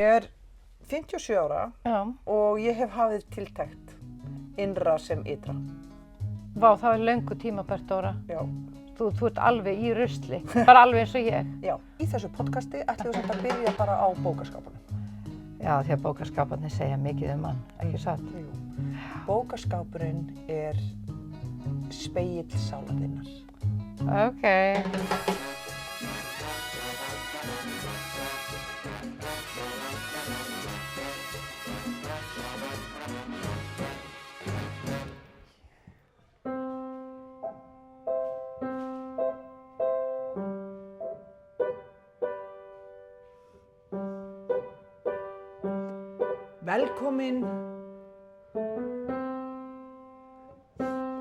Ég er 57 ára Já. og ég hef hafið tiltekt innra sem ytra. Vá, það er löngu tímabært, Dóra. Já. Þú ert alveg í rusli, bara alveg eins og ég. Já. Í þessu podcasti ætlum við samt að byrja bara á bókaskápunum. Já, því að bókaskáparnir segja mikið um hann, ekki satt? Jú. Bókaskápurinn er spegill sálarinnar. Ok.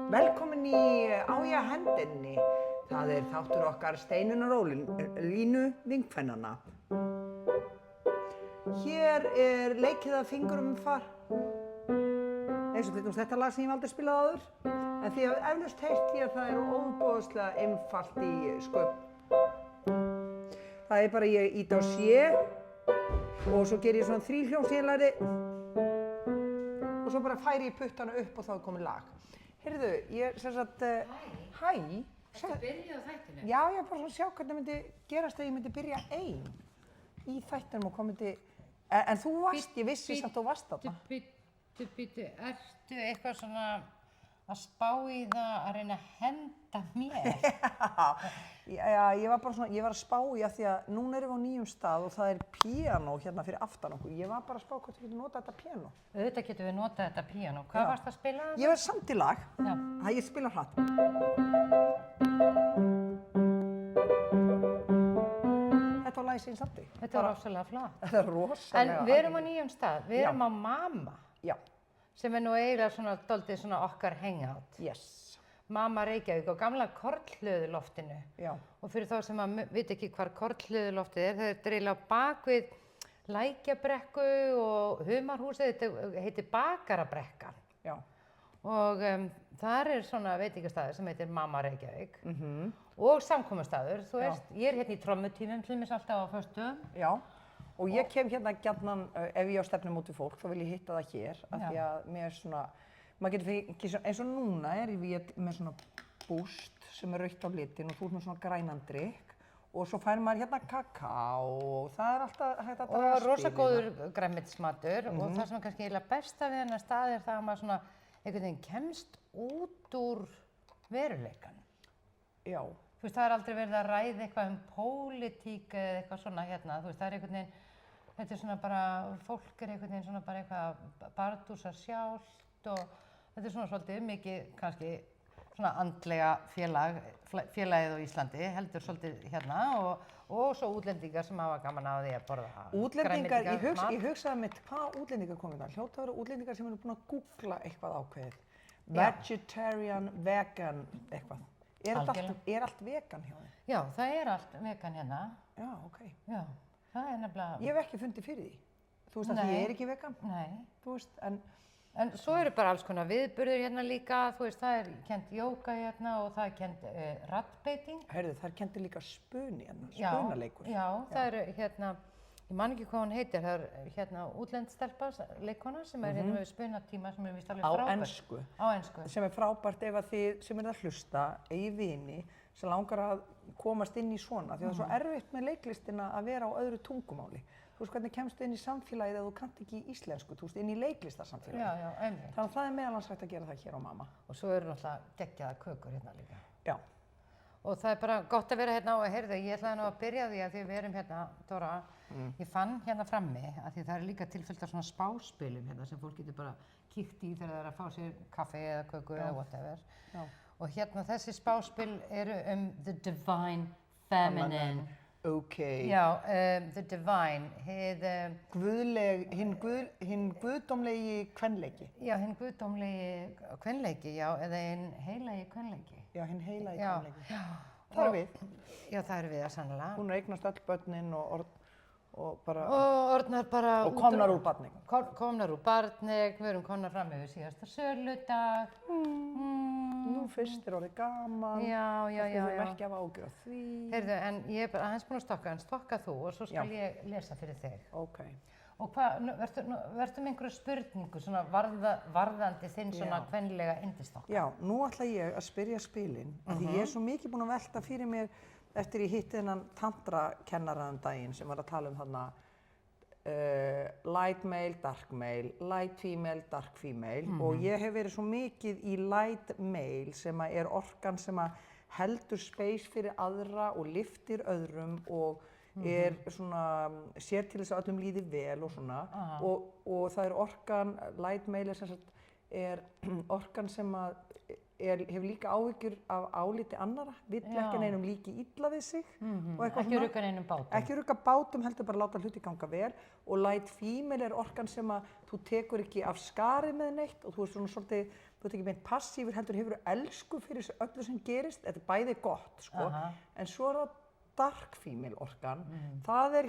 Velkomin í Á ég að hendinni. Það er þáttur okkar Steinunnar Línu Vingfennana. Hér er leikið af fingurum far. Eins og til dæmis þetta lag sem ég hef aldrei spilað áður. En því að eflaust heyrt ég að það er óboðslega einfalt í sköp. Það er bara ég ít á sé og svo ger ég svona þríhljómsélari og svo bara færi ég puttana upp og þá er komið lag. Heyrðu, ég sem sagt, hæ. Ertu að byrja á þættinu? Já, ég bara svona sjá hvernig myndi gerast ef ég myndi byrja ein í þættinum og hvað myndi, en þú varst, ég vissi samt þú varst þarna. Ertu eitthvað svona að spá í það að reyna að henda mér? Já, ég var bara svona, ég var að spá í að því að núna erum við á nýjum stað og það er píanó hérna fyrir aftan okkur. Ég var bara að spá hvort við getum notað þetta píanó. Auðvitað getum við notað þetta píanó. Hvað varst að spila það? Ég var samt í lag. Já. Það ég spila hratt. Þetta var lagið sem ég samti. Þetta var rosalega flott. Þetta er rosalega. En við erum á nýjum stað. Við erum á Mamma. Já. Sem er nú eiginlega svona dálítið svona okkar hangout. Yes. Mamma Reykjavík á gamla Kornhlöðuloftinu. Já. Og fyrir þá sem að vita ekki hvar Kornhlöðuloftið er, það er eiginlega á bakvið Lækjabrekku og Humarhúsið, þetta heitir Bakarabrekkan. Já. Og þar er svona veitingastaður sem heitir Mamma Reykjavík. Og samkomustaður, þú veist, ég er hérna í trommutímum til dæmis alltaf á föstudögum. Já. Og ég kem hérna gjarnan, ef ég á stefnumóti fólk, þá vil ég hitta það hér, af því að mér er svona, maður getur fengið, eins og núna er ég með svona búst sem er rautt á litin og þú ert með svona grænan drykk og svo fær maður hérna kakao og það er alltaf hægt að draga Og rosa góður grænmetismatur og það sem er kannski eiginlega besta við hennar stað er það að maður svona einhvern veginn kemst út úr veruleikann. Já. Þú veist, það er aldrei verið að ræða eitthvað pólitík eða eitthvað svona hérna, þú veist, það er einhvern veginn, þetta er svona bara, fólk er einhvern veginn svona bara eitthvað að bardúsa sjálft og þetta er svona svolítið mikið kannski svona andlega félagið á Íslandi, heldur svolítið hérna og svo útlendingar sem hafa gaman á því að borða Útlendingar, ég hugsaði mitt, hvaða útlendingar komið það? Hljóta að vera útlendingar sem eru búin að googla eitthvað ákveðið. Vegetarian, vegan, eitthvað. Er allt vegan hjá þér? Já, það er allt vegan hérna. Já, ok. Já, það er nefnilega... Ég hef ekki fundið fyrir því. Þú veist að ég er ekki vegan. Nei. Þú veist, En svo eru bara alls konar viðburðir hérna líka, þú veist, það er kennt jóga hérna og það er kennt raddbeiting. Heyrðu, það er kennt líka spuni hérna, spunaleikur. Já, það eru hérna, ég man ekki hvað hún heitir, það er hérna útlendsstelpa, leikkona sem er hérna með spunatíma sem er víst alveg frábært. Á ensku. Sem er frábært ef að þið sem er að hlusta, eigi vini, sem langar að komast inn í svona, því að það er svo erfitt með leiklistina að vera á öðru tungumáli. Þú veist hvernig kemstu inn í samfélagið ef þú kannt ekki íslensku, þú veist inn í leiklistarsamfélagið. Já, einmitt. Þannig að það er meðalans hægt að gera það hér á Mamma. Og svo eru náttúrulega geggjaðar kökur hérna líka. Já. Og það er bara gott að vera hérna og heyrðu, ég ætlaði nú að byrja því að því við erum hérna, Dóra, ég fann hérna frammi að því það er líka tilfyllt af svona spáspilum hérna sem fólk getur bara kíkt í þegar það er að fá sér kaffi eða köku eða whatever. Já. Og hérna þessi spáspil eru The Divine Feminine. Ok. Já, The Divine, hinn guðdómlegi kvenleiki. Já, hinn guðdómlegi kvenleiki, já, eða hinn heilagi kvenleiki. Já, hinn heilagi kvenleiki. Já. Það er við. Já, það er við að sannlega. Hún er eignast öll börnin og bara... Og orðnar bara... Og komnar úr barneign. Komnar úr barneign, við erum komnar fram yfir síðasta söludag. Nú fyrst er orðið gaman. Já. Við þurfum ekki að hafa ágjör á því. Heyrðu, en ég er bara aðeins búin að stokka þú og svo skal ég lesa fyrir þig. Ok. Og vertu með einhverju spurningu, svona varðandi þinn svona kvenlega yndisþokka? Já, nú ætla ég að spyrja spilin, því ég svo mikið búin að velta fyrir mér eftir ég hitti þennan tantra-kennara daginn sem var að tala þarna light male, dark male, light female, dark female og ég hef verið svo mikið í light male sem er orkan sem heldur space fyrir aðra og lyftir öðrum og svona, sér til þess að öllum líði vel og svona og það orkan, light male er orkan sem hefur líka áhyggjur af áliti annarra, vill ekki neinum líki illa við sig og eitthvað ekki rugga neinum bátum. Ekki rugga bátum, heldur bara láta hluti ganga vel og light female er orkan sem þú tekur ekki af skari með neitt og þú ert svona svolítið, þú ert ekki meint passífur, heldur hefur elsku fyrir öllu sem gerist, þetta er bæði gott, sko, en svo er það dark female orkan, það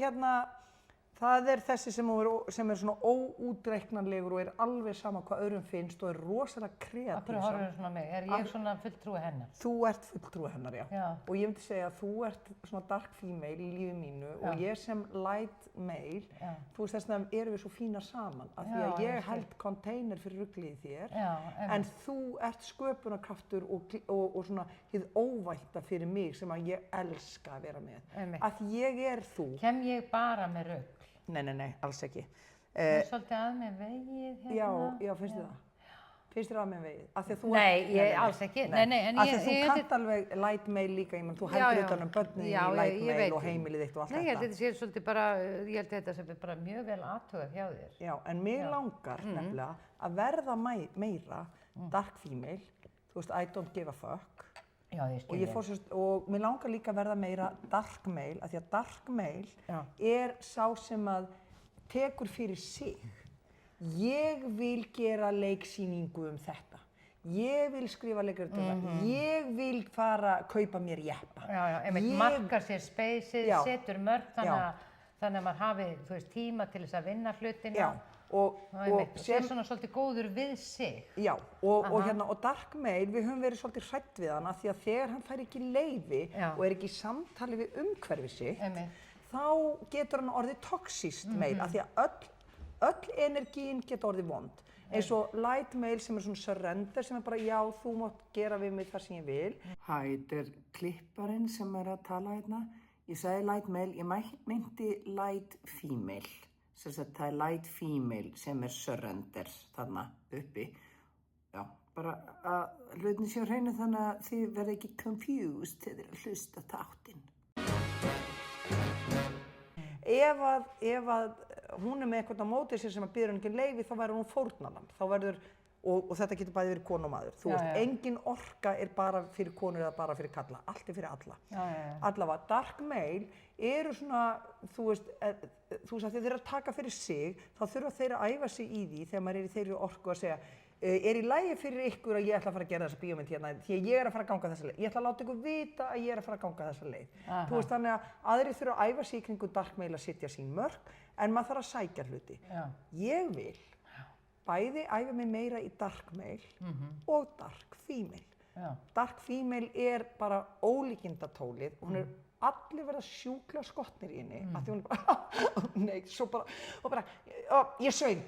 er þessi sem er svona óútreiknanlegur og er alveg sama hvað öðrum finnst og er rosalega kreatív. Af hverju horfir svona á mig? Er ég svona fulltrúi hennar? Þú ert fulltrúi hennar, já. Og ég myndi segja að þú ert svona dark female í lífi mínu og ég sem light male, þú veist þess vegna erum við svo fínar saman af því að ég held container fyrir ruglið í þér en þú ert sköpunarkraftur og svona hið óvænta fyrir mig sem að ég elska að vera með. Af því ég er þú. Kem ég bara með rugl? Nei, alls ekki. Það er svolítið að með vegið hérna. Já, finnst þið það? Finnst þér að með vegið? Nei, alls ekki. Nei, en ég... Þú kannt alveg light male líka, þú heldur utan börnin í light male og heimilið þitt og allt þetta. Nei, ég held þetta sé svolítið bara, ég held þetta sé bara mjög vel athugað hjá þér. Já, en mig langar nefnilega að verða meira dark female, þú veist, I don't give a fuck. Já, ég skil. Og mér langar líka að verða meira dark male, af því að dark male er sá sem að tekur fyrir sig. Ég vil gera leiksýningu þetta. Ég vil skrifa leikrit þetta. Ég vil kaupa mér jeppa. Já, einmitt markar sér speysið, setur mörk þannig að maður hafi, þú veist, tíma til þess að vinna hlutina. Já. Og sem svona svolítið góður við sig. Já, og dark male, við höfum verið svolítið hrædd við hana því að þegar hann fær ekki leyfi og er ekki í samtali við umhverfi sitt, þá getur hann orðið toxískt male, af því að öll energín getur orðið vond. Eins og light male sem er svona surrender, sem er bara já, þú mátt gera við mig það sem ég vil. Þetta er klipparinn sem er að tala hérna. Ég sagði light male, ég meinti light female. Það er light female sem er surrender þarna uppi. Já, bara að hlutin séu hreinu þannig að þið verða ekki confused þegar þið hlusta þáttinn. Ef að hún er með eitthvað á móti sér sem að biður henni ekki leyfi, þá verður hún fórnarlamb. Þá verður, og þetta getur bæði verið konu og maður. Þú veist, engin orka er bara fyrir konur eða bara fyrir kalla. Allt er fyrir alla. Allavega, dark male eru svona, þú veist að þegar þeir eru að taka fyrir sig, þá þurfa þeir að æfa sig í því þegar maður er í þeirri orku að segja er í lagi fyrir ykkur að ég ætla að fara að gera þessa bíómynd hérna því að ég er að fara að ganga þessa leið. Ég ætla að láta ykkur vita að ég er að fara að ganga þessa leið. Þú veist, þannig að aðrir þurfa að æfa sig í kringum dark male að setja sín mörk, en maður þarf að sækja hluti. Ég vil bæði æfa mig meira í dark male og dark female. Dark female er bara ólíkindatólið, hún er allir verða sjúklega skotnir í henni, af því hún er bara, nei, svo bara, og bara, ég söng.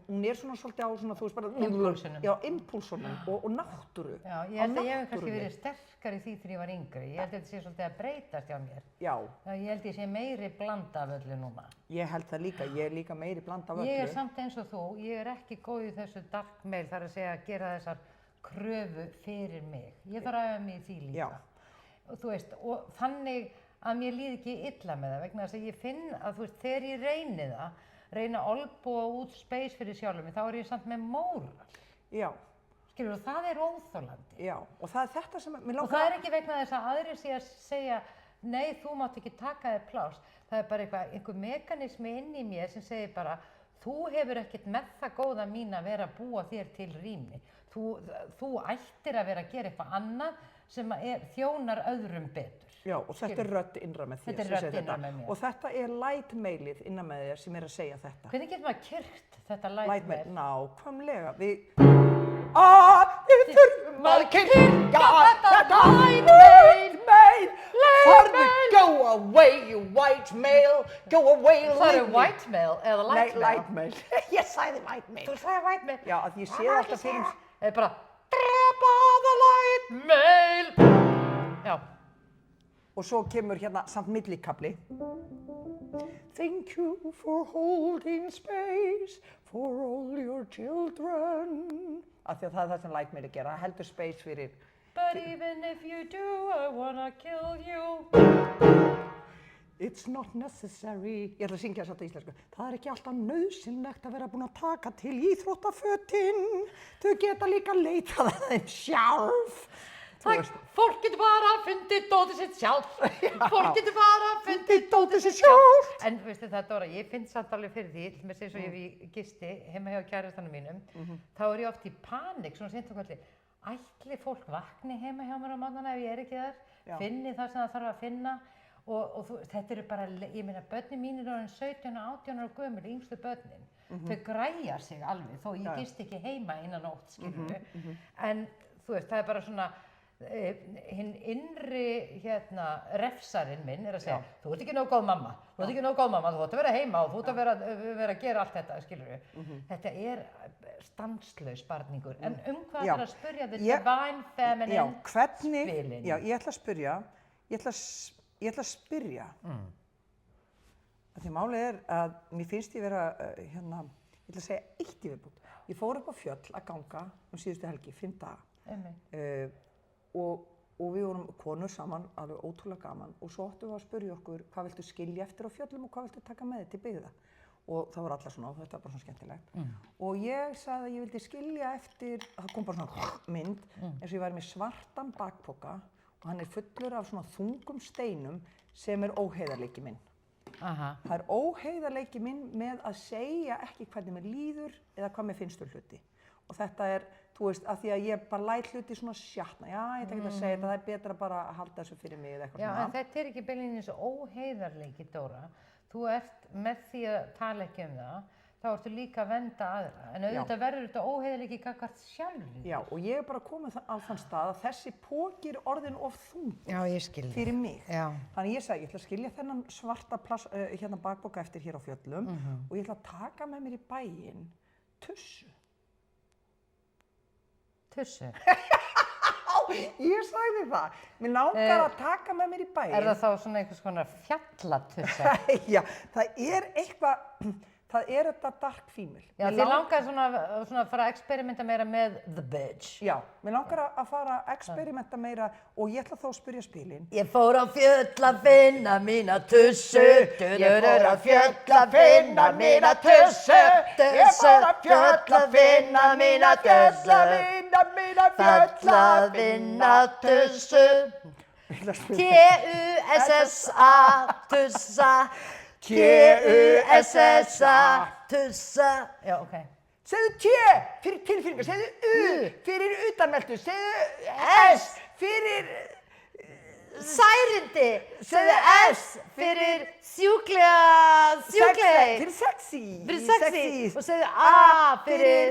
Hún er svona svolítið á svona, þú veist bara, impúlsunum. Já, impúlsunum og náttúru. Já, ég held að ég hef kannski verið sterkari því þegar ég var yngri. Ég held að þetta sé svolítið að breytast hjá mér. Já. Ég held að ég sé meiri blanda af öllu núna. Ég held það líka, ég er líka meiri blanda af öllu. Ég er samt eins og þú, ég er ekki góð í þessu dark male, þar að segja að gera þessar kröfu fyrir mig. Ég þarf að æfa mig í því líka. Já. Þú veist, og þannig að mér líði ekki illa með það vegna þess að ég finn að, þú veist, þegar ég reyna að olbúa út space fyrir sjálfum mig, þá er ég samt með móral. Já. Skilur, og það er óþolandi. Já, og það er þetta sem mér langar. Og það er ekki vegna þess að aðrir sé að segja, nei, þú mátt ekki taka þér pláss. Það er bara einhver mekanismi inn í mér sem segir bara, þú hefur ekkert með það góða mín að vera að búa þér til rými. Þú ættir að vera að gera eitthvað annað sem þjónar öðrum betur. Já, og þetta er rödd innra með þér. Þetta er rödd innra með mér. Og þetta er light male-ið innan með þér sem er að segja þetta. Hvernig getur maður kyrkt þetta light male? Nákvæmlega. Við þurfum að kyrka þetta light male. Farðu, go away, you white male, go away, Það leave er me. white male eða Nei, light male? light male. Ég sagði white male. Þú sagði white male? Já, að ég sé það alltaf fyrir. Það er bara, drepa the light male. Já. Og svo kemur hérna samt millikafli. Thank you for holding space for all your children. Af því að það er það sem light male gera, heldur space fyrir. But even if you do, I wanna kill you. It's not necessary. Ég ætla að syngja þess að íslensku. Það er ekki alltaf nauðsynlegt að vera búin að taka til íþróttafötin. Þau geta líka leitað að þeim sjálf. Fólk getur bara fundið dótið sitt sjálf. Fólk getur bara fundið dótið sitt sjálf. En veistu það, Dóra, ég finn samt alveg fyrir því, með þess að ég gisti heima hjá kærastanum mínum, þá er ég oft í panik, svona seint á kvöldi. Ætli fólk vakni heima hjá mér á morgnana ef ég er ekki þar, finni það sem það þarf að finna og þetta eru bara, ég meina, börnin mín eru orðin 17 og 18 ára gömul, yngstu börnin. Þau græja sig alveg, þó ég gisti ekki heima innan nótt, skilurðu. En þú veist, það er bara svona, hinn innri refsarinn minn er að segja, þú ert ekki nóg góð mamma, þú ert að vera heima og þú ert að vera að gera allt þetta, skilurðu. Þetta er stanslaus barningur, en hvað er að spyrja the divine feminine spilin? Já, ég ætla að spyrja, því málið er að mér finnst ég vera, ég ætla að segja eitt í viðbót. Ég fór upp á fjöll að ganga síðustu helgi, 5 daga. Og við vorum konur saman, alveg ótrúlega gaman og svo áttum við að spyrja okkur hvað viltu skilja eftir á fjöllum og hvað viltu taka með þér til byggða. Og það var allar svona og þetta var bara svona skemmtilegt. Og ég sagði að ég vildi skilja eftir, það kom bara svona mynd eins og ég væri með svartan bakpoka og hann er fullur af svona þungum steinum sem er óheiðarleiki minn. Það er óheiðarleiki minn með að segja ekki hvernig mér líður eða hvað mér finnst hluti. Og þetta er, þú veist, að því að ég bara læt hluti svona sjatna. Já, ég ætla ekki að segja þetta, það er betra bara að halda þessu fyrir mig eða eitthvað svona. Já, en þetta er ekki beinlínis óheiðarleiki, Dóra. Þú ert með því að tala ekki það, þá ertu líka að vernda aðra. En auðvitað verður þetta óheiðarleiki gagnvart sjálfri. Já, og ég er bara komin á þann stað að þessi poki er orðinn of þungur fyrir mig. Já. Þannig ég sagði, ég ætla að skilja þennan svarta bakpoka eftir hér á fjöllum og ég ætla að taka með mér í bæinn tussu. Tussu? Ég sagði það. Mér langar að taka með mér í bæinn. Er það þá svona einhvers konar fjallatussa? Já, það er eitthvað, það er þetta dark female. Já, þið langar svona að fara að experimenta meira með the bitch. Já, mér langar að fara að experimenta meira og ég ætla þá að spyrja spilin. Ég fór á fjöll að finna mína tussu. Ég fór á fjöll að finna mína tussu. Ég fór á fjöll að finna mína tussu. Fjöll að finna tussu. T-U-S-S-A, tussa. T-U-S-S-A, tussa. Já, ok. Segðu T fyrir tilfinningar, segðu U fyrir utanmeltu, segðu S fyrir særindi, segðu S fyrir sjúklega. Fyrir sexy. Fyrir sexy. Og segðu A fyrir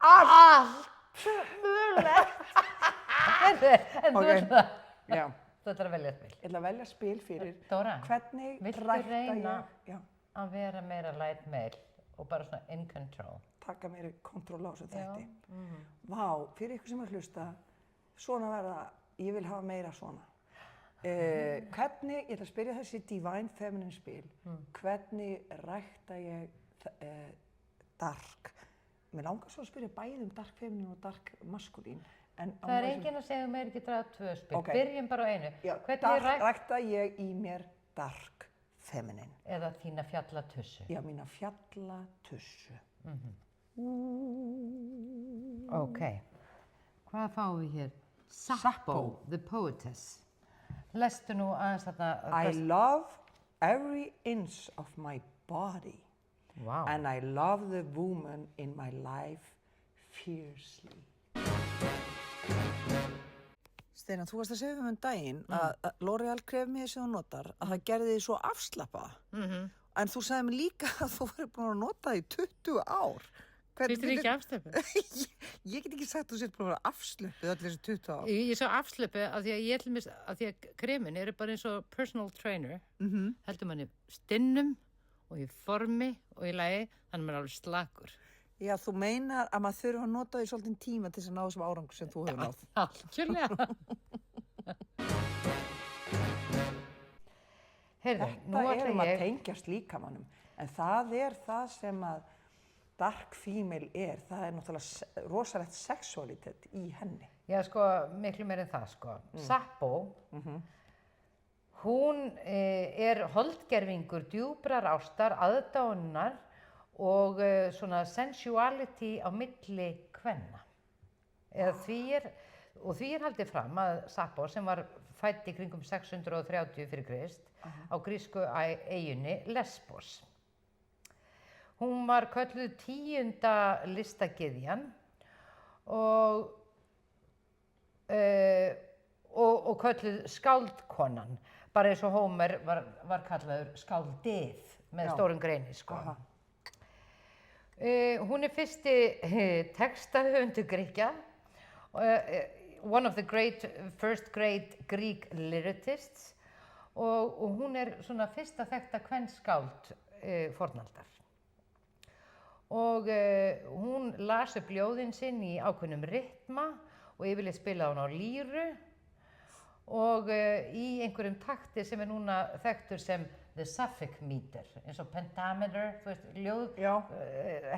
allt. Mögulegt. En þú ætlar það. Já. Þú ætlar að velja spil. Ég ætla að velja spil fyrir Dóra, hvernig viltu rækta reyna ég að vera meira light male og bara svona in control? taka meiri kontról á þessu þætti. Vá, fyrir ykkur sem er að hlusta, svona verða, ég vil hafa meira svona. Hvernig, ég ætla að spyrja þessi divine feminine spil, hvernig rækta ég dark? Mér langar svo að spyrja bæði dark feminine og dark maskulín. Það er enginn að segja mér ekki draga 2 spil, byrjum bara á einu. Já, rækta ég í mér dark feminine. Eða þína fjallatussu. Já, mína fjallatussu. Ok, hvað fáum við hér? Sappho, the poetess. Lestu nú aðeins þarna. I love every inch of my body. Wow. And I love the woman in my life fiercely. Steinar, þú varst að segja um daginn að L'Oreal kremið sem þú notar, að það gerði þig svo afslappa. En þú sagði mér líka að þú væri búin að nota það í 20 ár. Finnst þér ekki afslöpuð? Ég get ekki sagt að þú sért búin að vera afslöpuð allir þessi 20 ár. Ég er svo afslöpuð af því að því að kremin eru bara eins og personal trainer. Heldur manni stinnum og í formi og í lagi, þannig maður er alveg slakur. Já, þú meinar að maður þurfa að nota því svolítið tíma til þess að ná þessum árangur sem þú hefur náð. Algjörlega. Heyrðu, nú ætla að tengjast líkamannum, en það er það sem að dark female það er náttúrulega rosalegt sexualitet í henni. Já, sko, miklu meir en það, sko. Sappho, hún er holdgervingur djúprar ástar, aðdáunar og svona sensuality á milli kvenna. Því er haldið fram að Sappho, sem var fædd í kringum 630 fyrir Krist á grísku eyjunni Lesbos. Hún var kölluð 10. listagyðjan og kölluð skáldkonan, bara eins og Hómer var kallaður skáldið með stórum greini, sko. Hún er fyrsti textahöfundur Grikkja, one of the first great Greek lyricists, og hún er svona fyrsta þekkta kvenskáld fornaldar. Og hún las upp ljóðin sinn í ákveðnum rytma og yfirleitt spilaði hún á lýru og í einhverjum takti sem er núna þekktur sem the Sapphic meter, eins og pentameter, þú veist, ljóð,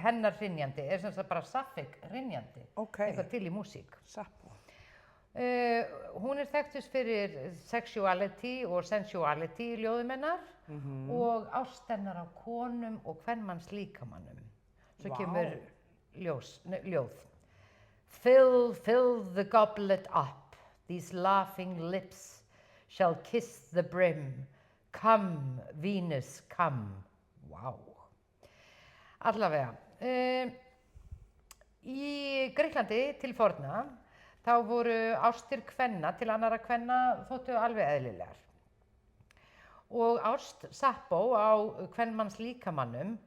hennar hrynjandi, sem sagt bara Sapphic hrynjandi, eitthvað til í músík. Sappho. Hún er þekktust fyrir sexuality og sensuality í ljóðum hennar og ást hennar á konum og kvenmanns líkamannum. Svo kemur ljóð. Fill the goblet up, these laughing lips shall kiss the brim. Come, Venus, come. Vá. Allavega. Í Grikklandi til forna, þá voru ástir kvenna til annarra kvenna þóttu alveg eðlilegar. Og ást Sappho á kvenmanns líkamannum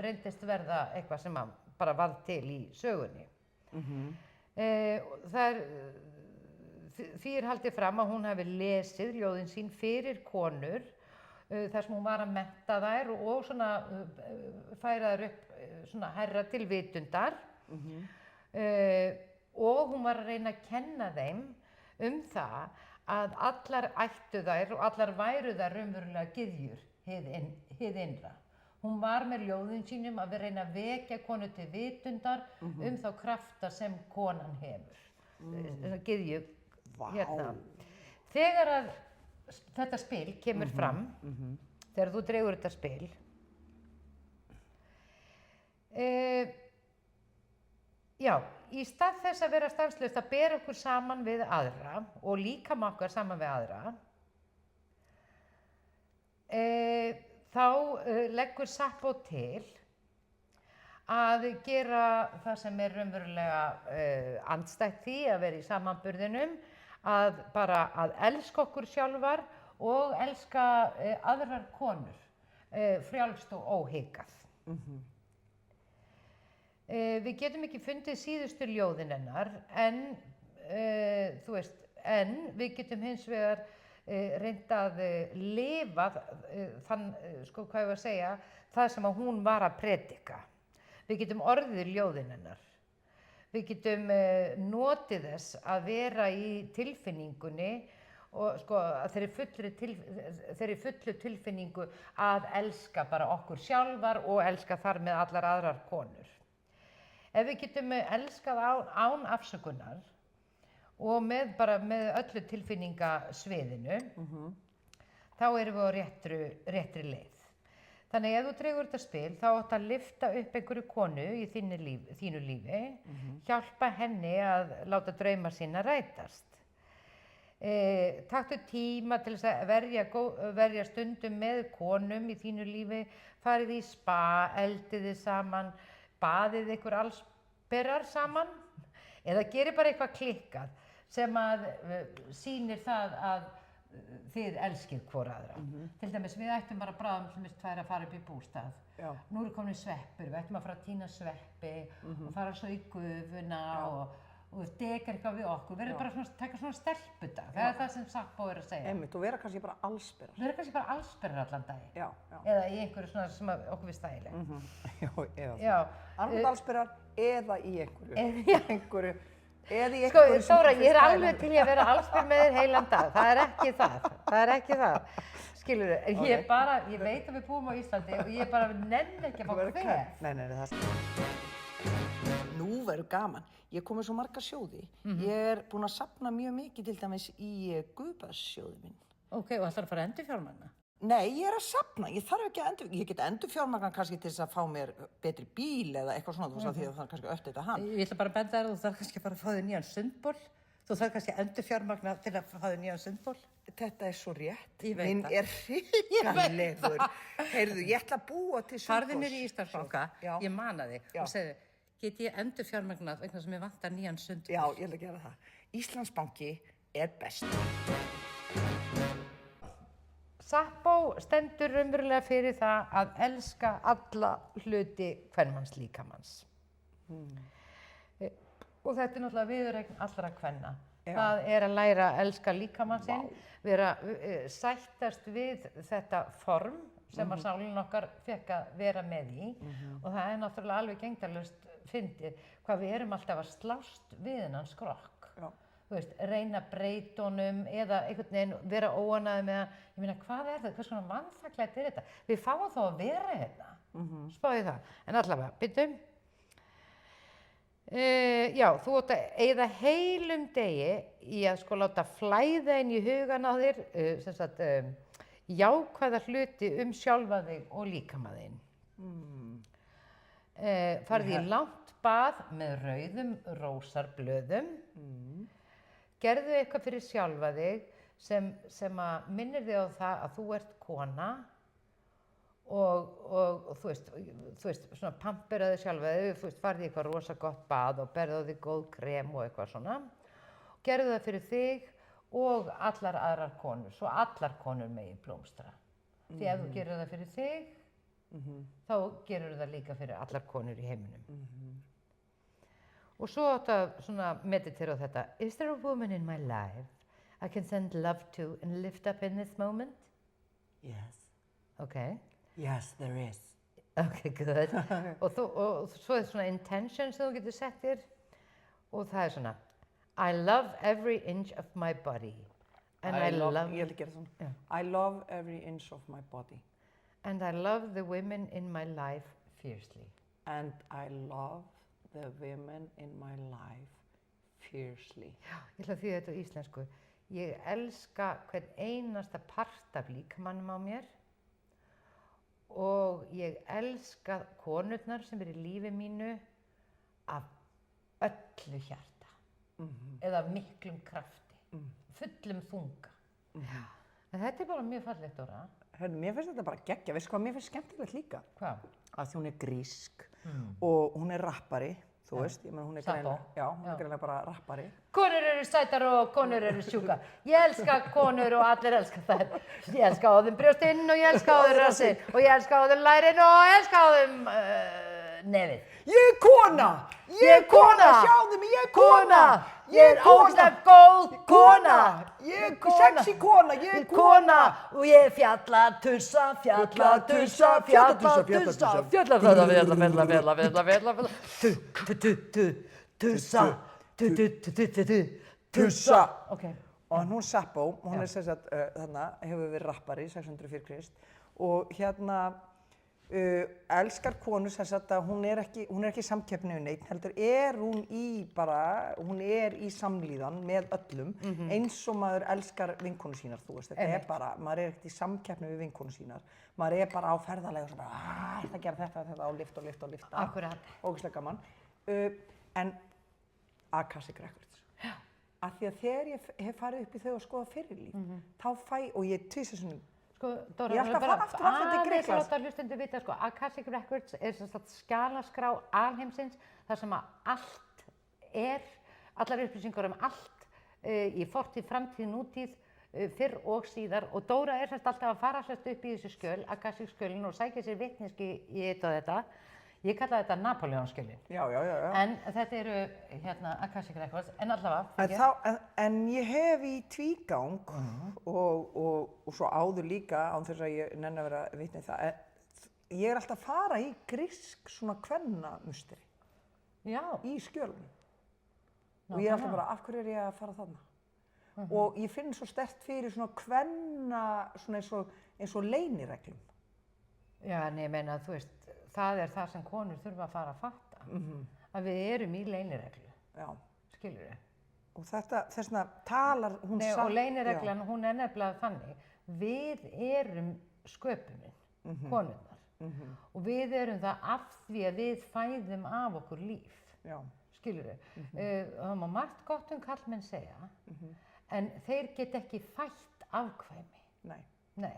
reyndist verða eitthvað sem bara varð til í sögunni. Því er haldið fram að hún hafi lesið ljóðin sín fyrir konur þar sem hún var að mennta þær og svona færa þær upp svona hærra til vitundar og hún var að reyna að kenna þeim það að allar ættu þær og allar væru þær raunverulega gyðjur hið innra. Hún var með ljóðin sínum að reyna að vekja konu til vitundar þá krafta sem konan hefur. Gyðju, hérna. Þegar að þetta spil kemur fram, þegar þú dregur þetta spil, já, í stað þess að vera stanslaust að bera okkur saman við aðra og líkama okkar saman við aðra, þá leggur Sappho til að gera það sem er raunverulega andstætt því að vera í samanburðinum, að elska okkur sjálfar og elska aðrar konur, frjálst og óhikað. Við getum ekki fundið síðustu ljóðin hennar, en við getum hins vegar reynt að lifa það sem að hún var að predika. Við getum orðið ljóðin hennar. Við getum notið þess að vera í tilfinningunni og þeirri fullu tilfinningu að elska bara okkur sjálfar og elska þar með allar aðrar konur. Ef við getum elskað án afsökunar og með öllu tilfinningasviðinu, þá erum við á réttri leið. Þannig ef þú dregur þetta spil, þá átt að lyfta upp einhverju konu í þínu lífi, hjálpa henni að láta drauma sína rætast. Taktu tíma til þess að verja stundum með konum í þínu lífi, farið í spa, eldiði saman, baðið ykkur allsberar saman eða gerir bara eitthvað klikkað sem að sýnir það að þið elskið hvora aðra. Til dæmis, við ættum bara bráðum sem við tvær að fara upp í bústað. Já. Nú eru komin sveppur, við ættum að fara að tína sveppi og fara svo í gufuna og dekar eitthvað við okkur. Við erum bara svona, taka svona stelpudag. Það er það sem Sappó er að segja. Einmitt, og vera kannski bara allsberar. Vera kannski bara allsberar allan daginn. Já. Eða í einhverju svona sem okkur finnst þægilegt. Já. Annað allsberar eða í einhverju. Sko, Dóra, ég er alveg til að vera allsber með þér heilan dag. Það er ekki það. Skilurðu, en ég veit að við búum á Íslandi og ég bara nenni ekki að fá kvef. Nei, það Nú verður gaman. Ég kom með svo marga sjóði. Ég er búin að safna mjög mikið til dæmis í Guðbadssjóði minn. Ok, og ætlarðu að fara að endurfjármagna? Nei, ég er að safna. Ég þarf ekki að ég get endurfjármagna kannski til þess að fá mér betri bíl eða eitthvað svona, þú veist, því að það kannski öll þetta hann. Ég ætla bara að benda þér að þú þarf kannski bara að fá þér nýjan sundból. Þú þarf kannski að endurfjármagna til að fá þér nýjan sundból. Þetta er svo rétt. Ég veit Minn það. er hrikalegur. Heyrðu, ég ætla að búa til sundbóls. Farðu mér í Íslandsbanka, ég mana þig og segðu, get ég endurfjármagnað vegna sem ég vantar nýjan sundból? Já, ég ætla að gera það. Íslandsbanki er best. Sappó stendur raunverulega fyrir það að elska alla hluti kvenmannslíkamans. Og þetta er náttúrulega viðureign allra kvenna. Það er að læra að elska líkamann sinn, vera sættast við þetta form sem að sálin okkar fekk að vera með í og það er náttúrulega alveg gegndarlaust fyndið hvað við erum alltaf að slást við þennan skrokk. Þú veist, reyna að breyta honum eða einhvern veginn vera óánægður með það. Ég meina, hvað er það? Hvers konar vanþakklæti er þetta? Við fáum þá að vera hérna. Spáðu það. En allavega, byrjum. Já, þú átt að eyða heilum degi í að sko láta flæða inn í hugan á þér sem sagt, jákvæða hluti sjálfa þig og líkama þinn. Farðu í langt bað með rauðum rósarblöðum. Gerðu eitthvað fyrir sjálfa þig sem að minnir þig á það að þú ert kona og þú veist, svona pamperaðu sjálfa þig, þú veist, farðu í eitthvað rosa gott bað og berðu á þig góð krem og eitthvað svona. Gerðu það fyrir þig og allar aðrar konur, svo allar konur megi blómstra. Því ef þú gerir það fyrir þig, þá gerur það líka fyrir allar konur í heiminum. Og svo áttu að svona meditera á þetta. Is there a woman in my life I can send love to and lift up in this moment? Yes. Okay. Yes, there is. Okay, good. og svo er svona intention sem þú getur sett þér og það er svona I love every inch of my body. And I love ég vil gera svona. I love every inch of my body. And I love the women in my life fiercely. And I love the women in my life fiercely. Já, ég ætla að þýða þetta á íslensku. Ég elska hvern einasta part af líkamannum á mér og ég elska konurnar sem eru í lífi mínu af öllu hjarta eða af miklum krafti, fullum þunga. En þetta er bara mjög fallegt, Dóra. Hörðu, mér finnst þetta bara geggja. Veistu hvað mér finnst skemmtilegt líka? Hvað? Að því hún er grísk og hún er rappari, þú veist, ég meina hún er Sappó. greinilega bara rappari. Konur eru sætar og konur eru sjúkar. Ég elska konur og allir elska þær. Ég elska á þeim brjóstinn og ég elska á þeim rassinn og ég elska á þeim lærin og ég elska á þeim nefið. Ég er kona! Ég er kona! Sjáðu mig, ég er kona! Ég er ógeðslega góð kona! Ég er sexy kona, ég er kona! Og ég er fjallatussa, fjallatussa, fjallatussa, tussa. Ok. Og hún Sappó, hún er sem sagt, þarna, hefur verið rappari, 600 fyrir Krist og hérna elskar konur sem sagt að hún er ekki í samkeppni við neitt, heldur hún er í samlíðan með öllum eins og maður elskar vinkonu sínar, þú veist, þetta er bara, maður er ekkert í samkeppni við vinkonu sínar, maður er bara á ferðalagi og svo bara, ég ætla að gera þetta og lifta. Akkurat. Ógeðslega gaman. En Akashic Records. Já. Af því að þegar ég hef farið upp í þau og skoða fyrirlíf, þá og ég tvisvar sinnum. Sko, Dóra, ég ætla að fara aftur til Grikklands. Aðeins að láta hlustendur vita, sko, Akashic Records er sem sagt skjalaskrá alheimsins, þar sem að allt allar upplýsingar allt í fortíð, framtíð, nútíð fyrr og síðar og Dóra er sérst alltaf að fara sérst upp í þessu skjöl, Akasík-skjölin og sækja sér vitneski í eitt og þetta. Ég kalla þetta Napoleon-skjölin. Já. En þetta eru Akasík Records, en allavega. En ég hef í tvígang og svo áður líka, án þess að ég nenni að vera vitni í það, ég er alltaf að fara í grísk svona kvennamusteri í skjölunum. Og ég er alltaf bara, af hverju er ég að fara þarna? Og ég finn svo sterkt fyrir svona kvenna, svona eins og leynireglum. Já, en ég meina, þú veist, það er það sem konur þurfa að fara að fatta. Að við erum í leynireglu. Já. Skilur þið? Og þess vegna talar hún samt. Og leynireglan, hún er nefnilega þannig. Við erum sköpunin, konurnar. Og við erum það af því að við fæðum af okkur líf. Já. Skilur þið? Það má margt gott karlmenn segja, en þeir get ekki fætt afkvæmi. Nei.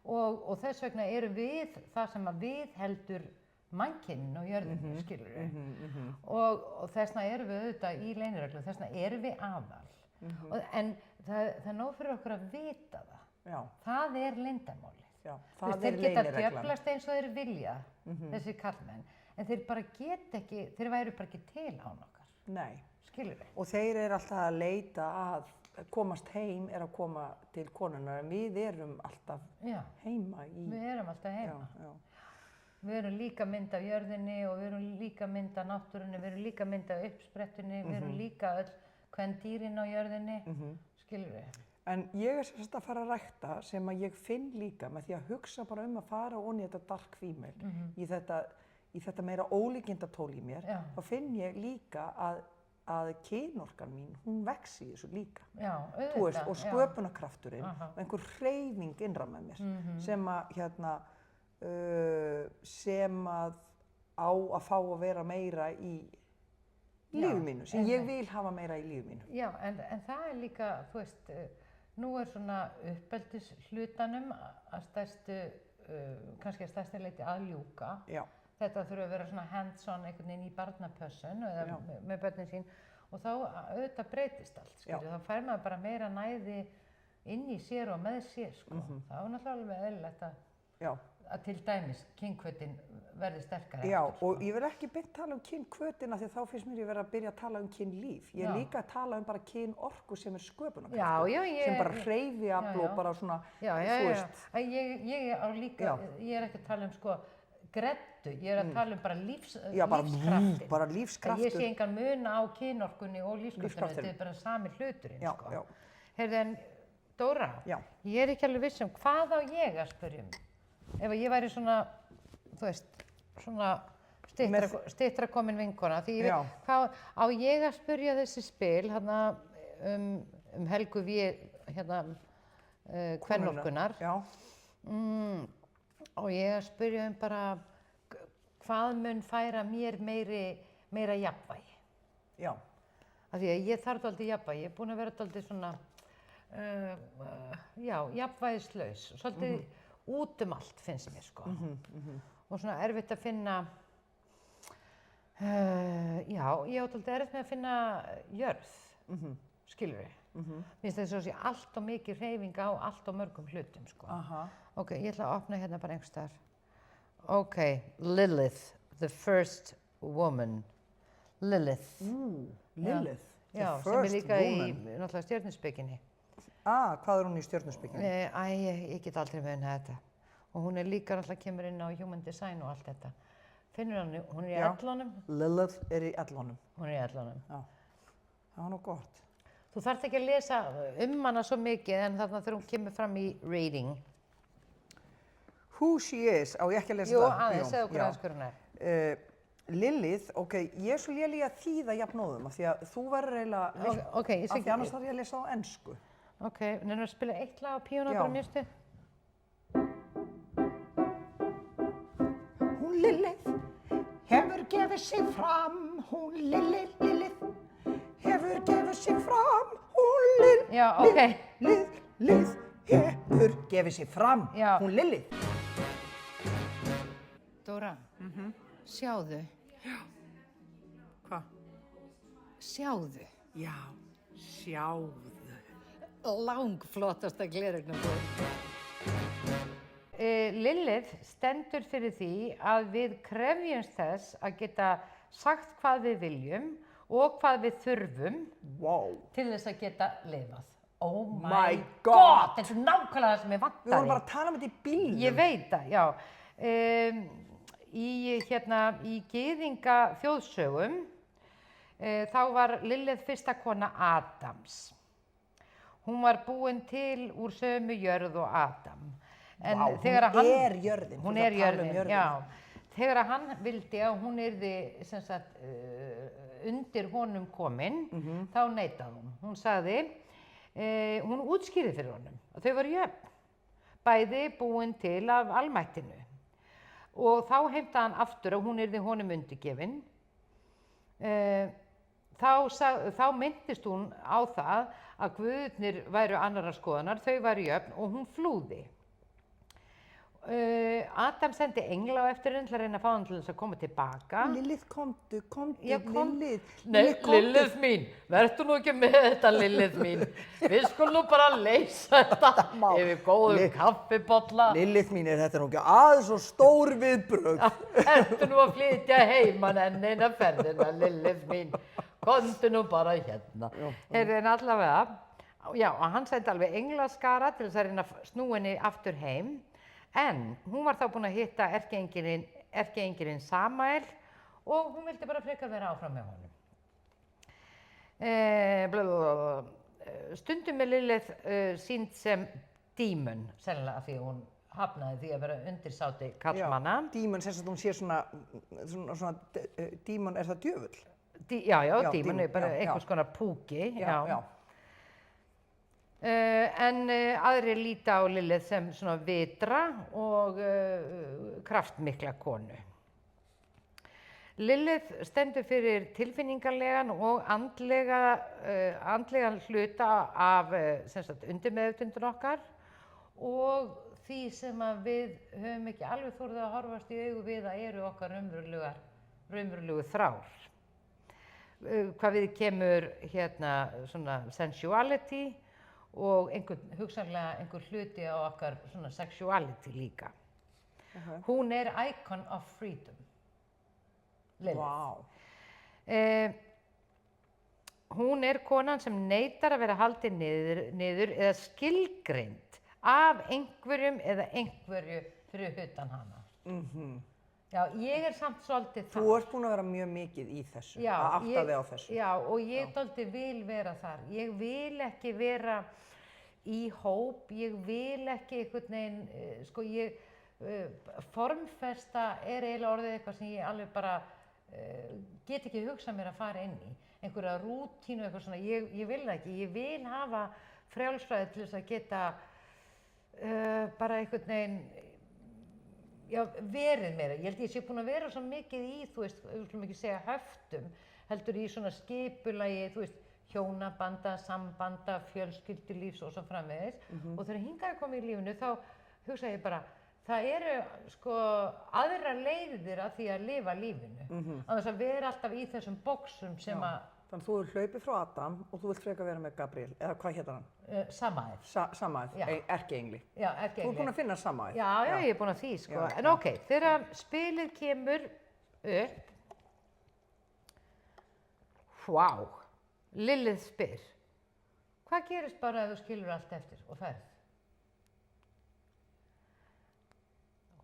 Og þess vegna erum við það sem að við heldur mannkynnin á jörðinni, skilur við. Og þess vegna erum við auðvitað í leynireglu, þess vegna erum við aðal. En það er nóg fyrir okkur að vita það. Já. Það er leyndarmálið. Já, það er leynireglan. Þeir geta djöflast eins og þeir vilja, þessi karlmenn, en þeir bara get ekki, þeir væru bara ekki til án okkar. Nei. Skilur við. Og þeir eru alltaf að leita að komast heim er að koma til konunnar, en við erum alltaf heima í... Við erum alltaf heima. Við erum líka mynd af jörðinni og við erum líka mynd af náttúrunni, við erum líka mynd af uppsprettunni, við erum líka öll kvendýrin á jörðinni, skilur við. En ég er sérst að fara að rækta sem að ég finn líka með því að hugsa bara að fara onni í þetta dark female, í þetta meira ólíkindatól í mér, þá finn ég líka að kynorkan mín, hún vex í þessu líka. Já, auðvitað. Þú veist, og sköpunarkrafturinn og einhver hreyfing innra með mér sem að á að fá að vera meira í lífi mínu, sem ég vil hafa meira í lífi mínu. Já, en það er líka, þú veist, nú er svona uppeldishlutanum að kannski að stærstu leyti að ljúka. Já. Þetta þurfa að vera svona hands-on einhvern veginn í barnapössun eða með börnin sín og þá auðvitað breytist allt, skilju. Þá fær maður bara meira næði inn í sér og með sér, sko. Það er náttúrulega alveg eðlilegt að til dæmis kynhvötin verði sterkari. Já, og ég vil ekki beint tala kynkvötina því að þá finnst mér ég vera að byrja að tala kynlíf. Ég er líka að tala bara kynorku sem er sköpunarkraftur, sem bara hreyfiafl og bara svona, þú veist. Ég er ekki að tala sko greddu, ég er að tala bara lífskraftin. Bara lífskraftur. Ég sé engan mun á kynorkunni og lífskraftinni, þetta er bara sami hluturinn, sko. Heyrðu, en Dóra, ég er ekki alveg viss hvað á ég að spyrja ef ég væri svona, þú veist, svona styttra komin vinkona, því hvað á ég að spyrja þessi spil, Helgu kvennorkunnar. Og ég að spyrja bara hvað mun færa mér meira jafnvægi. Já. Af því að ég þarf dálítið jafnvægi, ég er búin að vera dálítið svona, jafnvægislaus, svolítið út allt finnst mér, sko. Og svona erfitt að finna, ég á dálítið erfitt með að finna jörð, skilur við. Mér finnst þess að sé allt og mikið hreyfing á allt og mörgum hlutum, sko. Ok, ég ætla að opna hérna bara einhvers staðar. Ok, Lilith, the first woman. Lilith. Lilith, the já, first woman. Sem er líka í náttúrulega stjörnuspekinni. Hvað er hún í stjörnuspekinni? Ég get aldrei munað þetta. Og hún er líka náttúrulega kemur inn á human design og allt þetta. Finnur hann, hún er í ellunum? Lilith er í ellunum. Hún er í ellunum. Já, það var nú gott. Þú þarft ekki að lesa hana svo mikið en þarna þegar hún kemur fram í reading. Who she is, á ég ekki að lesa það? Jú, aðeins, segðu okkur aðeins hver hún er. Lilith, ok, ég er svo léleg að þýða jafnóðum af því að þú verður eiginlega, af því annars þarf ég að lesa á ensku. Ok, nefnum að spila eitt lag á píónu bara mjög stuð. Hún Lilith hefur gefið sig fram, hún Lilith hefur gefið sig fram, hún Lilith hefur gefið sig fram, hún Lilith. Dóra, sjáðu. Hvað? Sjáðu. Já, sjáðu. langflottasta gleraugnabúið. Lilith stendur fyrir því að við krefjumst þess að geta sagt hvað við viljum og hvað við þurfum til þess að geta lifað. Oh my God! Þetta er nákvæmlega það sem ég vantaði. Við vorum bara að tala um þetta í bílnum. Ég veit það, já. Í gyðinga þjóðsögum þá var Lilith fyrsta kona Adams. Hún var búin til úr sömu jörð og Adam. En Vá, þegar hún er jörðin. Hún er jörðin, já. Þegar hann vildi að hún yrði sem sagt, undir honum komin, þá neitaði hún. Hún sagði, hún útskýrði fyrir honum að þau voru jöfn, bæði búin til af almættinu. Og þá heimtaði hann aftur að hún yrði honum undirgefin. Þá minntist hún á það að guðirnir væru annarrar skoðunar, þau væru jöfn og hún flúði. Adam sendi engla á eftir henni til að reyna að fá hann til þess að koma tilbaka. Lilith, komdu, Lilith. Nei, Lilith mín, vertu nú ekki með þetta, Lilith mín. Við skulum bara leysa þetta yfir góðum kaffibolla. Lilith mín, þetta nú ekki aðeins svo stór viðbrögð. Ertu nú að flytja heiman enn eina ferðina, Lilith mín. Komdu nú bara hérna. En allavega, já, hann sendi alveg englaskara til þess að reyna að snúa henni aftur heim. En hún var þá búin að hitta erkiengilinn Samael og hún vildi bara frekar vera áfram með honum. Stundum er Lilith sýnd sem dímon, sennilega því hún hafnaði því að vera undirsáti karlmanna. Já, dímon, sem sagt hún sé svona dímon, er það djöfull? Já, dímon er bara einhvers konar púki. Já. En aðrir líta á Lilith sem svona vitra og kraftmikla konu. Lilith stendur fyrir tilfinningarlegan og andlegan hluta af undirmeðvitundin okkar og því sem að við höfum ekki alveg þorðið að horfast í augu við að eru okkar raunverulegu þrár. Hvað við kemur svona sensuality og hugsanlega einhver hluti á okkar svona sexuality líka. Hún er icon of freedom, Lilith. Wow. Hún er konan sem neitar að vera haldin niður eða skilgreind af einhverjum eða einhverju fyrir utan hana. Já, ég er samt svolítið Þú ert búin að vera mjög mikið í þessu, að átta þig á þessu. Já, og ég svolítið vil vera þar. Ég vil ekki vera í hóp, ég vil ekki einhvern veginn, formfesta er eiginlega orðið eitthvað sem ég alveg bara get ekki hugsað mér að fara inn í. Einhverja rútínu, eitthvað svona, ég vil það ekki. Ég vil hafa frjálsræði til þess að geta bara einhvern veginn, já, verið meira. Ég held ég sé búin að vera svo mikið í, við skulum ekki segja höftum, heldur í svona skipulagi, hjónabanda, sambanda, fjölskyldulífs og svo framvegis. Og þegar hingað komið í lífinu, þá hugsa ég bara, það eru aðra leiðir að því að lifa lífinu. Að þess að vera alltaf í þessum boxum sem að... Þannig þú er hlaupið frá Adam og þú vilt frekar vera með Gabriel, eða hvað hétar hann? Samael. Samael, erkiengli. Já, erkiengli. Þú er búin að finna Samael. Já, ég er búin að því, sko. En ok, þegar spilið kemur upp, Lilith spyr, hvað gerist bara ef þú skilur allt eftir og ferð?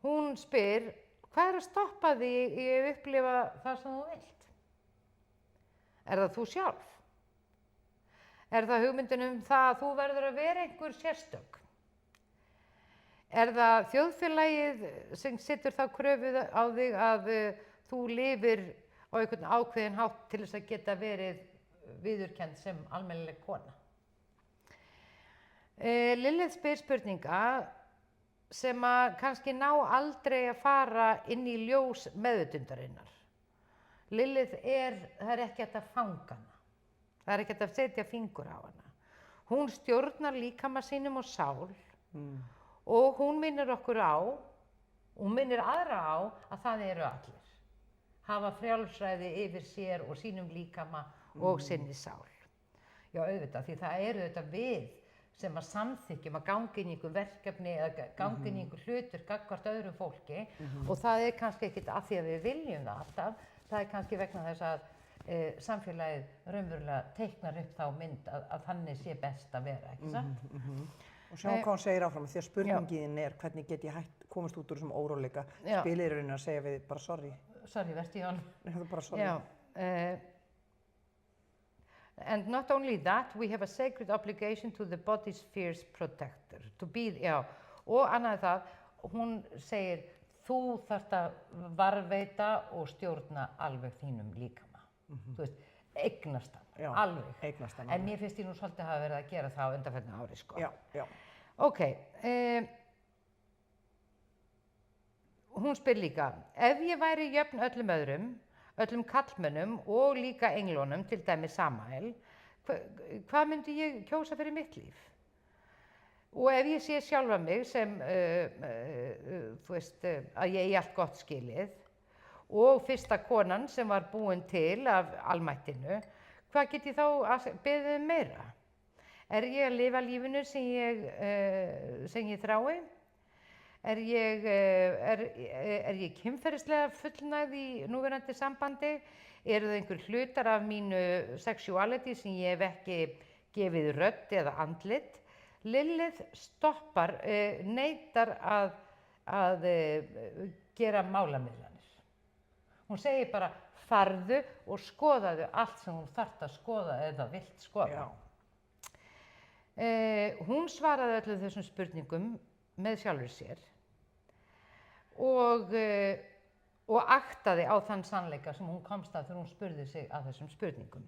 Hún spyr, hvað er að stoppa því í að upplifa það sem þú vilt? Er það þú sjálf? Er það hugmyndin það að þú verður að vera einhver sérstök? Er það þjóðfélagið sem setur þá kröfu á þig að þú lifir á einhvern ákveðinn hátt til þess að geta verið viðurkennd sem almennileg kona? Lilith spyr spurninga sem að kannski ná aldrei að fara inn í ljós meðvitundarinnar. Lilith það er ekki hægt að fanga hana. Það er ekki hægt að setja fingur á hana. Hún stjórnar líkama sínum og sál og hún minnir okkur á, hún minnir aðra á að það eru allir. Hafa frjálsræði yfir sér og sínum líkama og sinni sál. Já, auðvitað, því það eru auðvitað við sem að samþykjum að ganga inn í einhver verkefni eða ganga inn í einhver hlutur gagnvart öðru fólki og það er kannski ekkert af því að við viljum það alltaf, það er kannski vegna þess að samfélagið raunverulega teiknar upp þá mynd að þannig sé best að vera, ekki satt? Og sjáum hvað hún segir áfram, því að spurningin er hvernig get ég komast út úr þessum óróleika. Spilið er raunin að segja við bara sorry. Sorry, vertu Jón. Bara sorry. And not only that, we have a sacred obligation to the body's fierce protector. To be, og annað það, hún segir, þú þarft að varðveita og stjórna alveg þínum líkama. Þú veist, eignast hann, alveg. Eignast hann. En mér finnst ég nú svolítið hafa verið að gera það á undanfarnu ári, sko. Já. Ok, hún spyr líka, ef ég væri jöfn öllum öðrum, öllum kallmönnum og líka englunum, til dæmis Samael, hvað myndi ég kjósa fyrir mitt líf? Og ef ég sé sjálfa mig sem, þú veist, að ég eigi allt gott skilið og fyrsta konan sem var búin til af almættinu, hvað get ég þá beðið meira? Er ég að lifa lífinu sem ég þrái? Er ég kynferðislega fullnægð í núverandi sambandi? Eru það einhver hlutar af mínu sexuality sem ég hef ekki gefið rödd eða andlit? Lilith stoppar, neitar að gera málamiðlanir. Hún segir bara farðu og skoðaðu allt sem hún þarft að skoða eða vilt skoða. Hún svaraði öllum þessum spurningum með sjálfur sér og aktaði á þann sannleika sem hún komst að þegar hún spurði sig að þessum spurningum.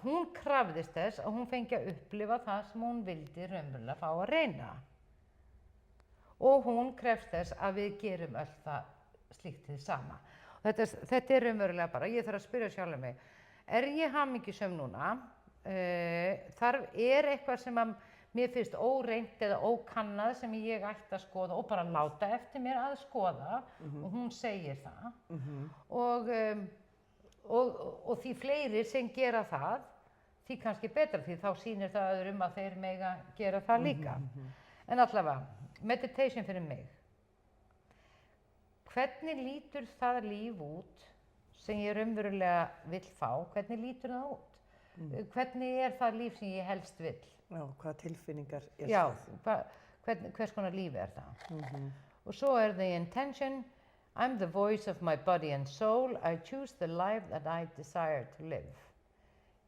Hún krafðist þess að hún fengi að upplifa það sem hún vildi raunverulega fá að reyna. Og hún krefst þess að við gerum öll það slíkt hið sama. Þetta er raunverulega bara, ég þarf að spyrja sjálf mig, er ég hamingjusöm núna? Er eitthvað sem að mér finnst óreynt eða ókannað sem ég ætti að skoða og bara láta eftir mér að skoða og hún segir það. Og því fleiri sem gera það, því kannski betra, því þá sýnir það öðrum að þeir mega gera það líka. En allavega, meditation fyrir mig. Hvernig lítur það líf út sem ég raunverulega vill fá? Hvernig lítur það út? Hvernig er það líf sem ég helst vill? Já, hvaða tilfinningar er það? Hvers konar líf er það? Og svo er the intention. I'm the voice of my body and soul. I choose the life that I desire to live.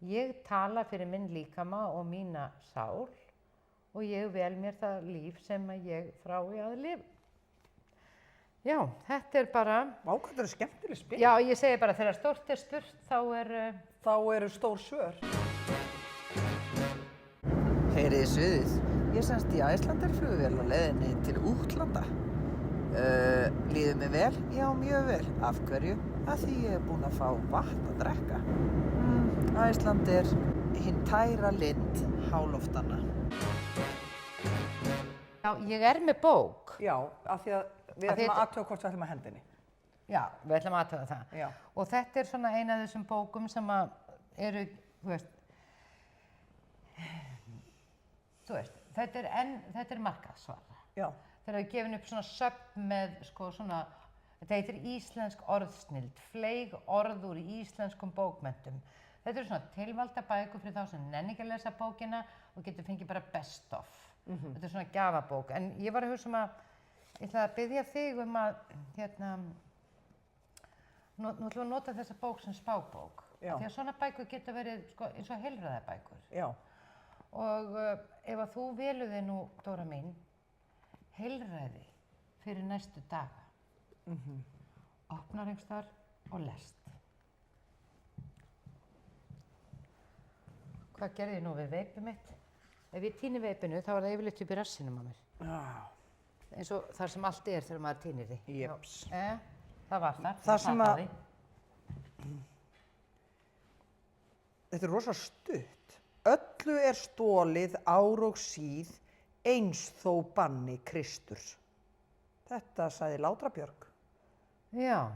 Ég tala fyrir minn líkama og mína sál og ég vel mér það líf sem ég þrái að lifa. Já, þetta er bara... Vá, hvað þetta er skemmtileg spil. Já, ég segi bara þegar stórt er spurt, þá eru stór svör. Heyriði suðið. Ég semst í Icelandair-flugvél á leiðinni til útlanda. Líður mér vel? Já, mjög vel. Af hverju? Af því ég er búin að fá vatn að drekka. Icelandair, hinn tæra lind háloftanna. Já, ég er með bók. Já, af því að við ætlum að athuga hvort við ætlum að henda henni. Já, við ætlum að athuga það. Já. Og þetta er svona eina af þessum bókum sem eru, þetta er markaðsvar. Já. Þeir hafa gefin upp svona söfn með svona, þetta heitir íslensk orðsnild, fleyg orð úr íslenskum bókmenntum. Þetta eru svona tilvalda bækur fyrir þá sem nenni ekki að lesa bókina og getur fengið bara best of. Þetta er svona gjafabók, en ég var að hugsa ég ætla að biðja þig að, nú ætlum við að nota þessa bók sem spábók. Já. Því að svona bækur geta verið eins og heilræðabækur. Já. Og ef að þú veluði nú, Dóra mín, heilræði fyrir næstu daga, opnar einhvers staðar og lest. Hvað gerði ég nú við veipið mitt? Ef ég tíni veipinu, þá er það yfirleitt upp í rassinum á mér. Já. Eins og þar sem allt er þegar maður tínir því. Jeps. Það var þar. Það sem að... Þetta er rosa stutt. Öllu er stolið ár og síð, eins þó banni Kristur. Þetta sagði Látra Björg. Já.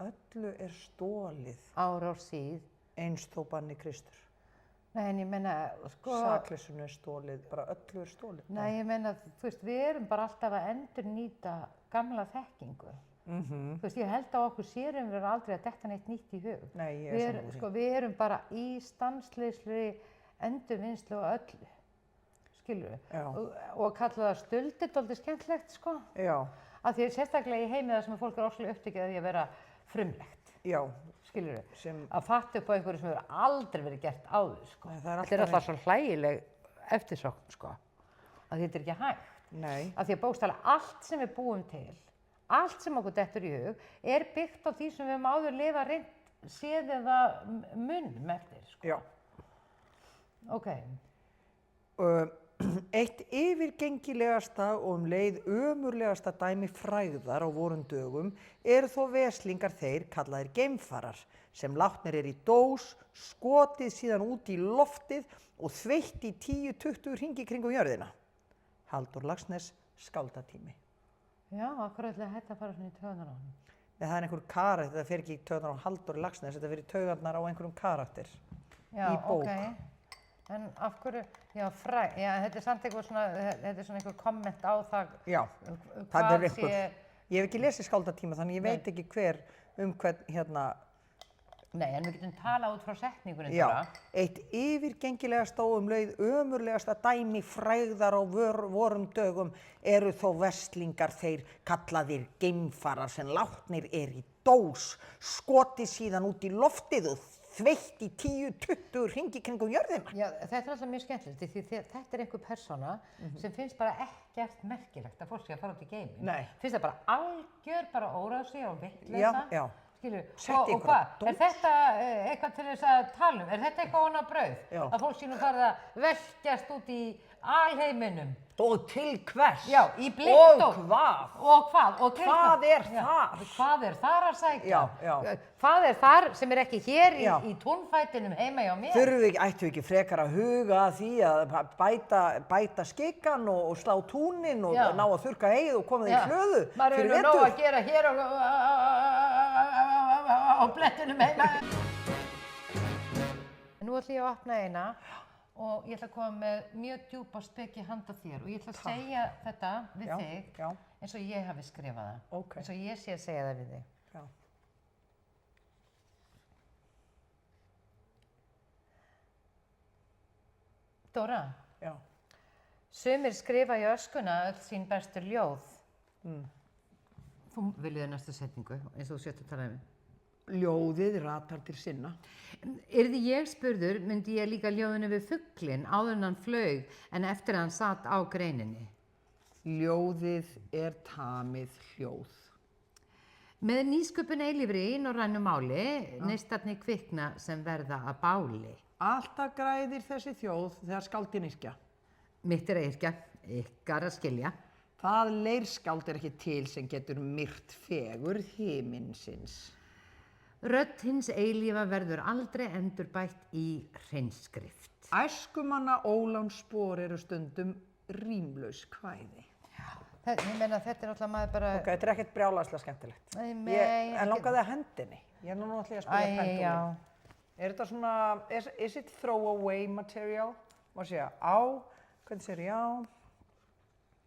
Öllu er stólið ár síð. eins þó banni Kristur. Nei, en ég meina, sko... Sakleysunni er stólið, bara öllu er stólið. Nei, ég meina, þú veist, við erum bara alltaf að endurnýta gamla þekkingu. Þú veist, ég held að okkur sérum við aldrei að detta neitt nýtt í hug. Nei, ég er sammála því. Sko, við erum bara í stanslausri endurvinnslu og öllu, skilur við. Já. Og kalla það stuldir, dálítið skemmtilegt, sko. Já. Af því sérstaklega í heimi þar sem fólk er óslega upptekið af því að vera frumlegt. Já. Skilur við. Sem... Að fatta upp á einhverju sem hefur aldrei verið gert áður, sko. Nei, það er Þetta er alltaf svo hlægileg eftirsókn, sko. Að þetta er ekki hægt. Nei. Af því að bókstaflega allt sem við búum til, allt sem okkur dettur í hug, er byggt á því sem við höfum áður lifað reynt, séð eða munum eftir, sko. Já. Ok. Eitt yfirgengilegasta og leið ömurlegasta dæmi frægðar á vorum dögum eru þó veslingar þeir kallaðir geimfarar sem látnir í dós, skotið síðan út í loftið og þveitt í 10-20 hringi kringum jörðina. Halldór Laxness, skáldatími. Já, akkur ætla að þetta fara svona í taugarnar á hann. Nei, það er einhver karakter, þetta fer ekki í taugarnar á Halldóri Laxness, þetta fer í taugarnar á einhverjum karakter Já, í bók. ok. En af hverju, já, þetta er samt eitthvað svona, þetta er svona einhver komment á það, Já, það hvað er einhver. Ég hef ekki lesið skáldatíma þannig ég veit ekki hver hérna. Nei, en við getum talað út frá setningunni Já, bara. eitt yfirgengilegasta og leið ömurlegasta dæmi frægðar á vorum dögum eru þó veslingar þeir kallaðir geimfarar sem látnir í dós, skotið síðan út í loftið og þveitt í 10-20 hringi kringum jörðina. Já, þetta er alltaf mjög skemmtilegt því þetta er einhver persóna sem finnst bara ekkert merkilegt að fólk sé að fara út í geiminn. Nei. Finnst það bara algjör bara óráðsi og vitleysa. Já. Skilur, Setti og hvað? dós. Er þetta eitthvað til þess að tala um? Er þetta eitthvað ofan á brauð? Já. Að fólk sé nú farið að velkjast út í alheiminum? Og til hvers? Já, í blind Og hvað? Og hvað? Og til Hvað hvers? er þar? Hvað er þar að sækja? Já. Hvað er þar sem er ekki hér Já. í túnfætinum heima hjá mér? Ættu ekki frekar að huga að því að bæta skikkan og slá túnin og Já. ná að þurrka heið og koma því í hlöðu Maður fyrir er nóg vetur? að gera hér á blettunum heima. Nú ætla ég að opna eina og ég ætla að koma með mjög djúpa speki handa þér og ég ætla að segja þetta við þig Já. eins og ég hafi skrifað það. Ok. Eins og ég sé að segja það við þig. Já. Dóra, Já. sumir skrifa í öskuna öll sín bestu ljóð. Þú viljið næstu setningu eins og þú sért að tala um. Ljóðið ratar til sinna. Yrði ég spurður, myndi ég líka ljóðinu við fuglinn áður en hann flaug en eftir að hann satt á greininni. Ljóðið er tamið hljóð. Með nýsköpun eilífri í norrænu máli, neistarnir kvikna sem verða að báli. Alltaf græðir þessi þjóð þegar skáldin yrkja. Mitt er að yrkja, ykkar að skilja. Það leirskáld er ekki til sem getur myrt fegurð himinsins. Rödd hins eilífa verður aldrei endurbætt í hreinskrift. Æskumanna ólánsspor eru stundum rímlaus kvæði. Ég meina þetta er alltaf maður bara... Ok, þetta er ekkert brjálæðslega skemmtilegt. En langaði að hendinni. Ég er nú náttúrulega að spila pendulum. Er þetta svona, is it throwaway material? Má segja á, hvernig segir já,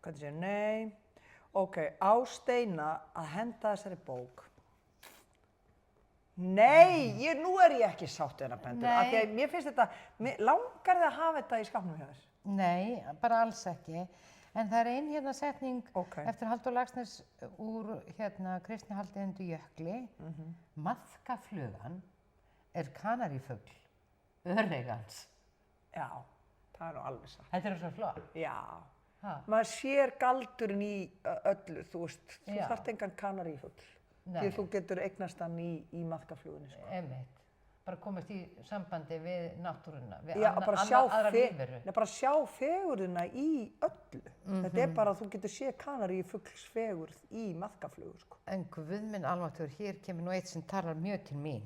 hvernig segir nei. Ok, á Steina að henda þessari bók. Nei, nú er ég ekki sátt við þennan pendul. Af því að mér finnst þetta, langar þið að hafa þetta í skápnum hjá þér? Nei, bara alls ekki. En það er ein hérna setning eftir Halldór Laxness úr Kristni haldið undir jökli. Maðkaflugan er kanarífugl, öreigans. Já, það er nú alveg satt. Þetta er svo flott. Já, maður sér galdurinn í öllu, þú veist, þú þarft engan kanarífugl. Því þú getur eignast hann í maðkaflugunni. Einmitt. Bara komast í sambandi við náttúruna, við aðra lífveru. Bara sjá fegurðina í öllu. Þetta er bara að þú getur séð kanarífugls fegurð í maðkaflugu. Sko. En guð minn almáttugur, hér kemur nú eitt sem talar mjög til mín.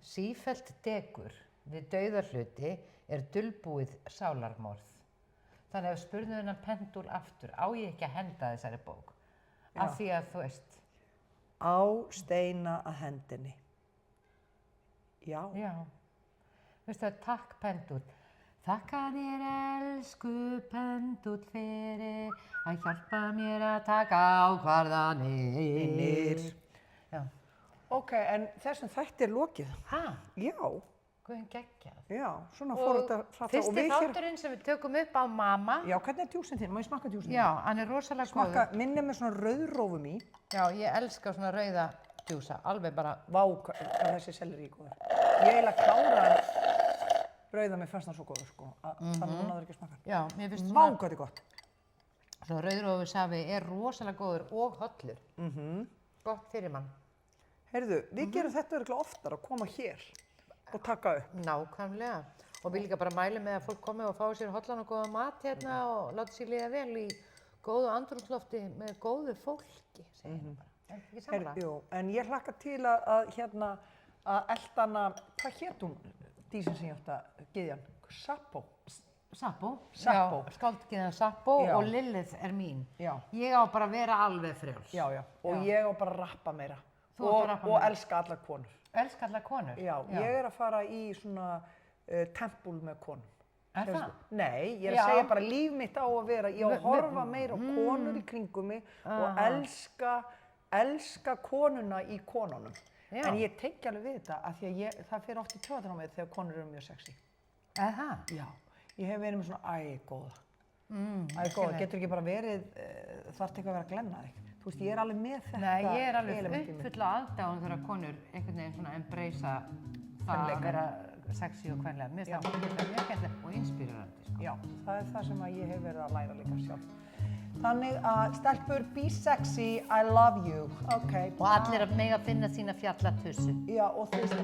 Sífellt degur við dauðarhluti er dulbúið sálarmorð. Þannig að spurðu þennan pendul aftur, á ég ekki að henda þessari bók? Af því að þú veist... Á steina að hendinni. Já. Já. Veistu það, takk pendull. Þakka þér elsku pendull fyrir að hjálpa mér að taka ákvarðanir. Já. Ok, en þessum þætti lokið. Hæ? Já. Guðin geggjað. Já, svona fór þetta frá það. Fyrsti þátturinn sem við tökum upp á Mamma. Já, hvernig er djúsin þinn? Má ég smakka djúsin þinn? Já, hann er rosalega góður. Smakka, minni með svona rauðrófum í. Já, ég elska svona rauða djúsa, alveg bara. Vá, hvað þessi selleri góður. Ég eiginlega kláraði rauða með fannst það svo góður, sko. Þannig að hún náður ekki að smakka. Já, mér finnst Vá, hvað þetta er gott. svona rauðrófusafi er rosalega góður og hollur. Gott fyrir mann. Heyrðu, við gerum þetta örugglega oftar að koma hér og taka upp. Nákvæmlega. Og við líka bara mælum með að fólk komi og fái sér hollan og góða mat hérna og láta sér líða vel í góðu andrúmslofti með góðu fólki, segir ég bara. Er þetta ekki sammála? Jú, en ég hlakka til að eldana, hvað hét hún, dísin sem ég átti að gyðjan? Sappó. Sappó. Sappó. Já, skáldgyðjan Sappó Já. og Lilith er mín. Já. Ég á bara að vera alveg frjáls. Já, já. Og ég á bara að rappa meira. Þú átt að rappa Og meira. elska allar konur. Elska allar konur. Já, ég er að fara í svona tempul með konum. Er það? Nei, ég er Já. að segja bara líf mitt á að vera, ég á að horfa meira á konur í kringum mig og elska konuna í konunum. Já. En ég tengi alveg við þetta af því að það fer oft í tjóðan á mig þegar konur eru mjög sexy. Er það? Já, ég hef verið með svona góða. Góða, getur ekki bara verið, þarf ekki að vera að glemma þig. Þú veist, ég er alveg með þetta. Nei, ég er alveg element í mér. uppfull á aðdáun þegar konur einhvern veginn svona embracea það að vera sexy og kvenlega. Mér finnst það mjög skemmtilegt og inspírerandi. Sko. Já, það er það sem að ég hef verið að læra líka sjálf. Þannig að stelpur, be sexy, I love you. Okay. Og allir að mega finna sína fjallatussu. Já, og þið sem